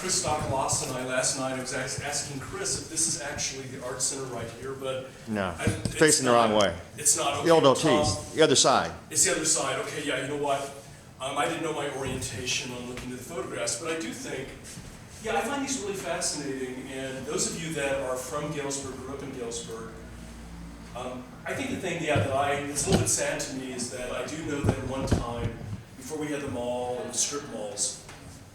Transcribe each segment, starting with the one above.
Chris Dockelos and I last night, I was asking Chris if this is actually the art center right here, but No, it's facing the wrong way. It's not. Okay, The old Tom, OTs, the other side. It's the other side. Okay, yeah, you know what? I didn't know my orientation on looking at the photographs, but I do think, yeah, I find these really fascinating. And those of you that are from Galesburg, grew up in Galesburg, I think the thing, yeah, that's a little bit sad to me is that I do know that at one time, before we had the mall and the strip malls,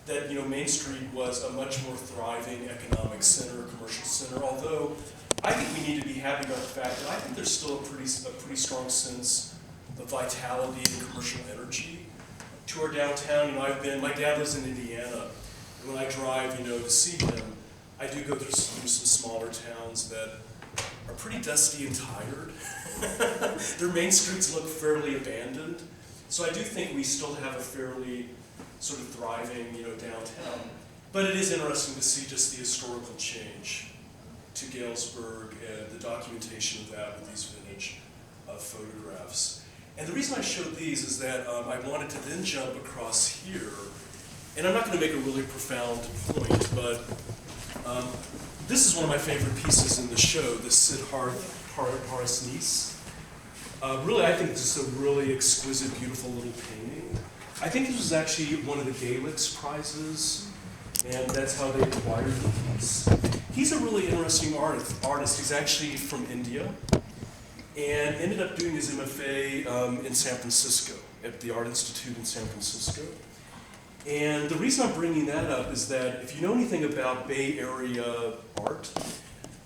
that Main Street was a much more thriving economic center, commercial center. Although I think we need to be happy about the fact that I think there's still a pretty strong sense of vitality and commercial energy to our downtown. My dad lives in Indiana, and when I drive, to see him, I do go through some smaller towns that are pretty dusty and tired. Their main streets look fairly abandoned. So I do think we still have a fairly sort of thriving, downtown. But it is interesting to see just the historical change to Galesburg and the documentation of that with these vintage photographs. And the reason I showed these is that I wanted to then jump across here, and I'm not going to make a really profound point, but this is one of my favorite pieces in the show, the Sid Horace Nice. Really, I think this is a really exquisite, beautiful little painting. I think this was actually one of the Galix prizes, and that's how they acquired the piece. He's a really interesting artist. He's actually from India, and ended up doing his MFA in San Francisco, at the Art Institute in San Francisco. And the reason I'm bringing that up is that if you know anything about Bay Area art,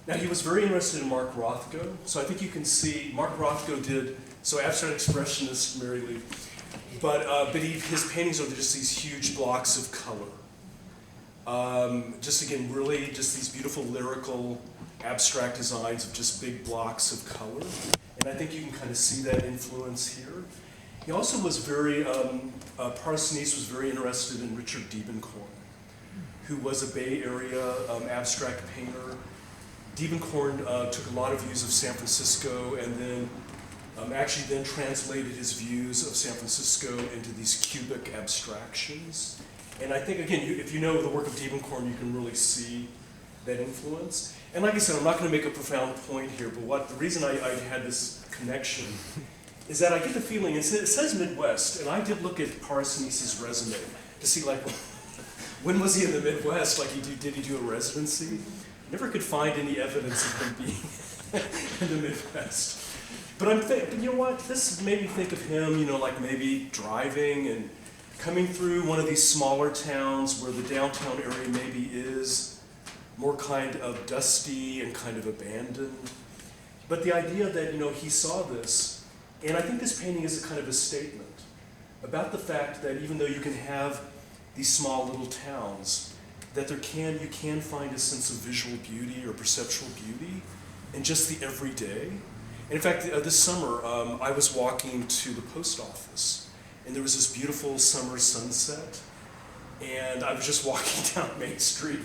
now he was very interested in Mark Rothko, so I think you can see Mark Rothko did, so abstract expressionist, Mary Lee, but his paintings are just these huge blocks of color. Just again, really just these beautiful lyrical abstract designs of just big blocks of color. And I think you can kind of see that influence here. He also was Horace Nice was very interested in Richard Diebenkorn, who was a Bay Area abstract painter. Diebenkorn took a lot of views of San Francisco and then actually then translated his views of San Francisco into these cubic abstractions. And I think, again, if you know the work of Diebenkorn, you can really see that influence. And like I said, I'm not going to make a profound point here, but the reason I had this connection is that I get the feeling, it says Midwest, and I did look at Horace Nice's resume to see, like, when was he in the Midwest? Like, did he do a residency? Never could find any evidence of him being in the Midwest. But you know what? This made me think of him, like maybe driving and coming through one of these smaller towns where the downtown area maybe is more kind of dusty and kind of abandoned. But the idea that, he saw this, and I think this painting is a kind of a statement about the fact that even though you can have these small little towns, that you can find a sense of visual beauty or perceptual beauty in just the everyday. And in fact, this summer, I was walking to the post office, and there was this beautiful summer sunset, and I was just walking down Main Street.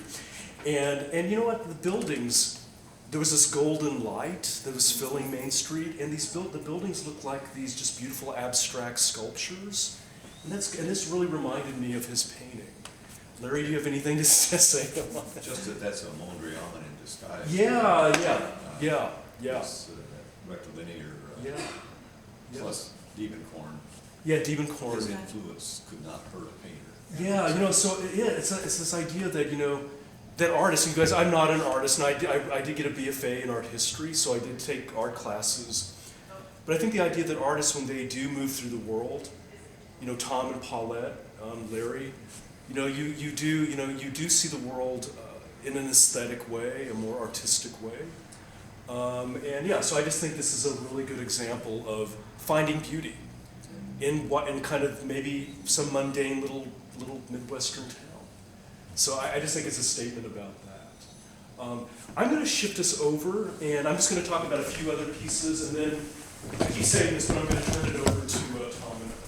And you know what, the buildings, there was this golden light that was filling Main Street, and the buildings looked like these just beautiful abstract sculptures. And this really reminded me of his painting. Larry, do you have anything to say about that? Just that's a Mondrian in disguise. Yeah. This, rectilinear, plus Diebenkorn. Yeah, Diebenkorn. His influence could not hurt a painter. Yeah, it's this idea that, that artists, and you guys, I'm not an artist, and I did get a BFA in art history, so I did take art classes. But I think the idea that artists, when they do move through the world, Tom and Paulette, Larry, you do see the world in an aesthetic way, a more artistic way. So I just think this is a really good example of finding beauty in kind of maybe some mundane little Midwestern town. So I just think it's a statement about that. I'm going to shift us over, and I'm just going to talk about a few other pieces, and then I keep saying this, but I'm going to turn it over to Tom in a